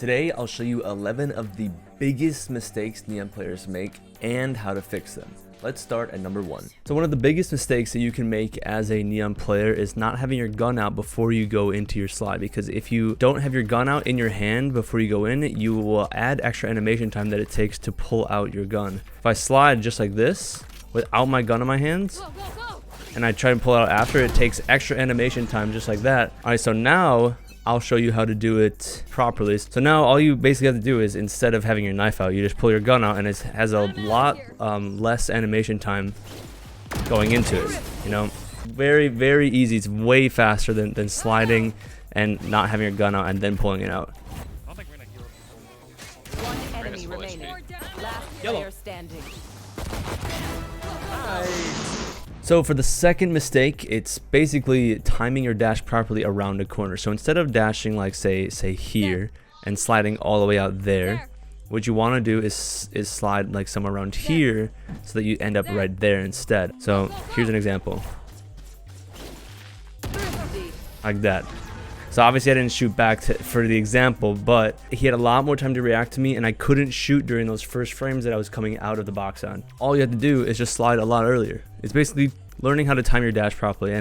Today, I'll show you 11 of the biggest mistakes Neon players make and how to fix them. Let's start at number 1. So one of the biggest mistakes that you can make as a Neon player is not having your gun out before you go into your slide, because if you don't have your gun out in your hand before you go in, you will add extra animation time that it takes to pull out your gun. If I slide just like this without my gun in my hands and I try to pull it out after, it takes extra animation time just like that. Alright, so now I'll show you how to do it properly. So now all you basically have to do is, instead of having your knife out, you just pull your gun out, and it has a lot less animation time going into it. You know, very, very easy. It's way faster than sliding and not having your gun out and then pulling it out. One enemy remaining. Last player standing. So for the second mistake, it's basically timing your dash properly around a corner. So instead of dashing like say here and sliding all the way out there, what you want to do is slide like somewhere around here so that you end up right there instead. So here's an example. Like that. So obviously I didn't shoot back for the example, but he had a lot more time to react to me, and I couldn't shoot during those first frames that I was coming out of the box on. All you have to do is just slide a lot earlier. It's basically learning how to time your dash properly,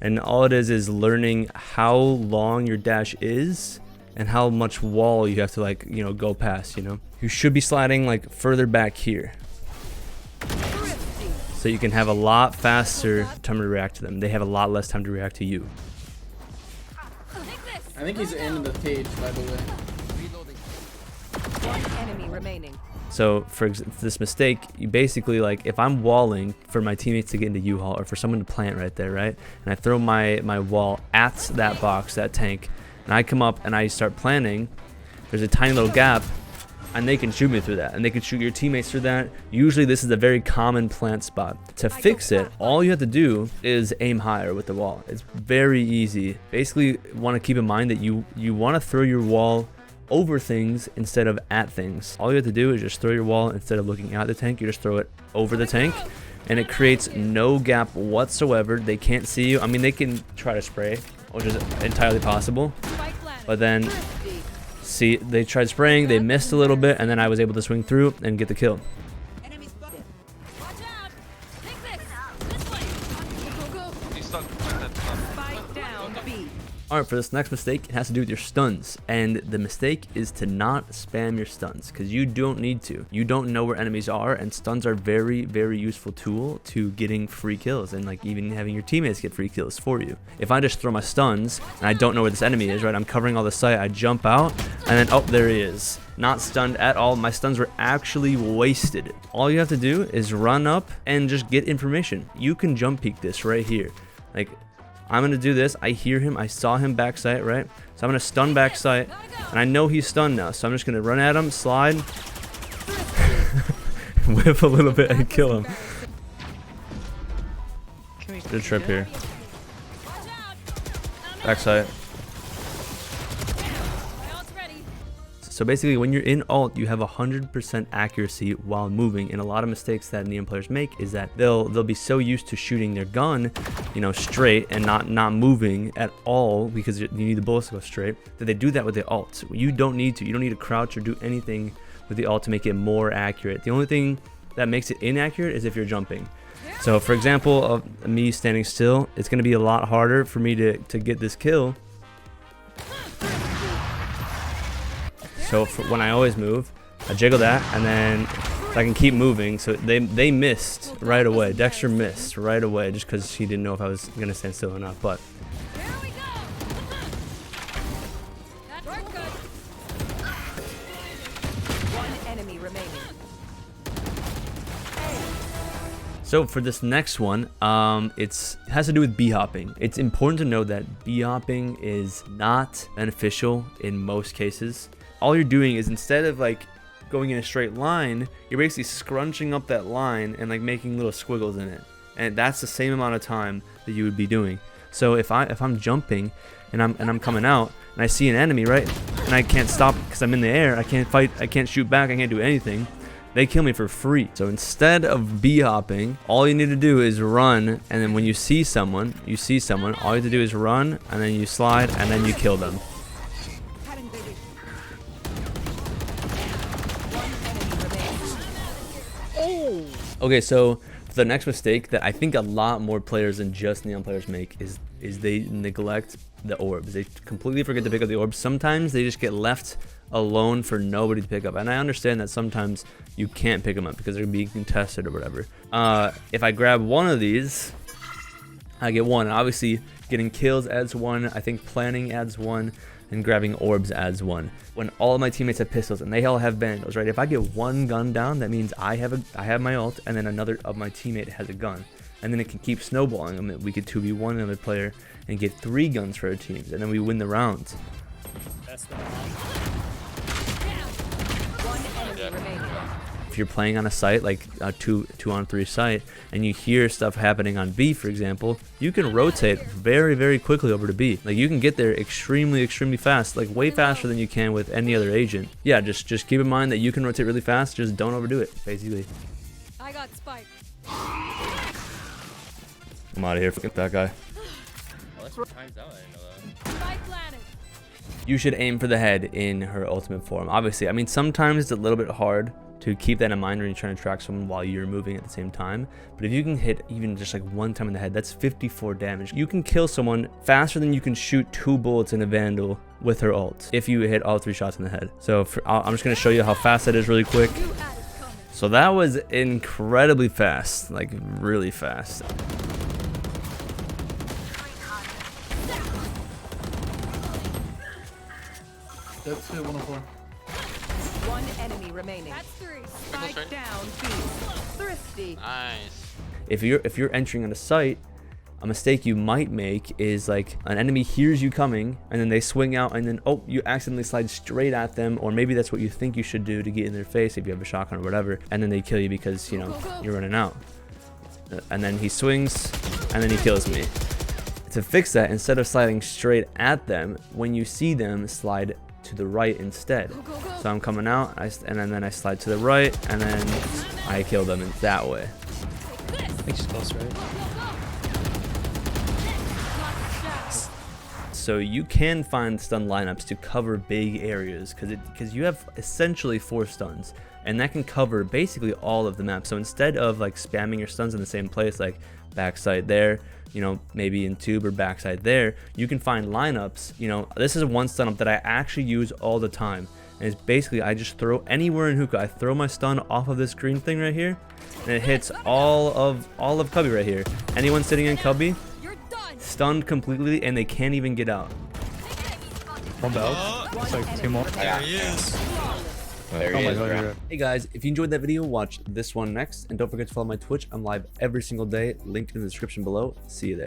and all it is learning how long your dash is and how much wall you have to, like, you know, go past. You know, you should be sliding like further back here, so you can have a lot faster time to react to them. They have a lot less time to react to you. I think he's in the cage, by the way. One enemy remaining. So for this mistake, you basically, like, if I'm walling for my teammates to get into U-Haul or for someone to plant right there, right? And I throw my wall at that box, that tank, and I come up and I start planting, there's a tiny little gap, and they can shoot me through that, and they can shoot your teammates through that. Usually this is a very common plant spot. To fix it, all you have to do is aim higher with the wall. It's very easy. Basically, want to keep in mind that you want to throw your wall over things instead of at things. All you have to do is just throw your wall, instead of looking at the tank, you just throw it over the tank, and it creates no gap whatsoever. They can't see you. I mean, they can try to spray, which is entirely possible, but then see, they tried spraying, they missed a little bit, and then I was able to swing through and get the kill. Alright, for this next mistake, it has to do with your stuns, and the mistake is to not spam your stuns, because you don't need to. You don't know where enemies are, and stuns are very, very useful tool to getting free kills, and like even having your teammates get free kills for you. If I just throw my stuns and I don't know where this enemy is, right, I'm covering all the site, I jump out, and then, oh, there he is. Not stunned at all. My stuns were actually wasted. All you have to do is run up and just get information. You can jump peek this right here. Like, I'm going to do this. I hear him. I saw him back sight, right? So I'm going to stun back sight, and I know he's stunned now. So I'm just going to run at him, slide, whip a little bit, and kill him. Good trip here. Back sight. So basically, when you're in ult, you have 100% accuracy while moving, and a lot of mistakes that Neon players make is that they'll be so used to shooting their gun, you know, straight and not moving at all, because you need the bullets to go straight, that they do that with the ult. You don't need to. You don't need to crouch or do anything with the ult to make it more accurate. The only thing that makes it inaccurate is if you're jumping. So for example, of me standing still, it's going to be a lot harder for me to get this kill. So when I always move, I jiggle that, and then I can keep moving. So they missed right away. Dexter missed right away just because he didn't know if I was going to stand still or not. But One enemy remaining. so for this next one, it has to do with B-hopping. It's important to know that B-hopping is not beneficial in most cases. All you're doing is, instead of like going in a straight line, you're basically scrunching up that line and like making little squiggles in it, and that's the same amount of time that you would be doing. So if I'm jumping and I'm coming out and I see an enemy, right, and I can't stop because I'm in the air, I can't fight, I can't shoot back, I can't do anything, they kill me for free. So instead of B-hopping, all you need to do is run, and then when you see someone, all you have to do is run, and then you slide, and then you kill them. Okay, so the next mistake that I think a lot more players than just Neon players make is they neglect the orbs. They completely forget to pick up the orbs. Sometimes they just get left alone for nobody to pick up, and I understand that sometimes you can't pick them up because they're being contested or whatever. If I grab one of these, I get one. Obviously, getting kills adds one. I think planning adds one, and grabbing orbs adds one. When all of my teammates have pistols and they all have bandos, right? If I get one gun down, that means I have my ult, and then another of my teammate has a gun, and then it can keep snowballing. I mean, we could 2v1 another player and get 3 guns for our teams, and then we win the round. If you're playing on a site like a 2-on-3 site and you hear stuff happening on B, for example, you can rotate very, very quickly over to B. Like, you can get there extremely fast, like way faster than you can with any other agent. Yeah, just keep in mind that you can rotate really fast, just don't overdo it, basically. I got spike. I'm out of here, forget that guy. Times out, I didn't know that. Spike planted. You should aim for the head in her ultimate form. Obviously, I mean, sometimes it's a little bit hard to keep that in mind when you're trying to track someone while you're moving at the same time. But if you can hit even just like one time in the head, that's 54 damage. You can kill someone faster than you can shoot 2 bullets in a Vandal with her ult if you hit all 3 shots in the head. So I'm just going to show you how fast that is really quick. So that was incredibly fast, like really fast. That's 104. One enemy remaining. That's 3. Spike right. down. B. Thrifty. Nice. If you're entering on a site, a mistake you might make is like an enemy hears you coming and then they swing out and then you accidentally slide straight at them, or maybe that's what you think you should do to get in their face if you have a shotgun or whatever, and then they kill you because you're running out. And then he swings and then he kills me. To fix that, instead of sliding straight at them, when you see them, slide to the right instead. So I'm coming out, and then I slide to the right, and then I kill them in that way. I think she's close, right? So you can find stun lineups to cover big areas because you have essentially 4 stuns, and that can cover basically all of the map. So instead of like spamming your stuns in the same place, like backside there, maybe in tube or backside there, you can find lineups. This is one stun up that I actually use all the time, and it's basically I just throw anywhere in hookah. I throw my stun off of this green thing right here, and it hits all of cubby right here. Anyone sitting in cubby, stunned completely, and they can't even get out. One belt. It's like 2 more. There he is. There he is, bro. Hey guys, if you enjoyed that video, watch this one next, and don't forget to follow my Twitch. I'm live every single day, linked in the description below. See you there.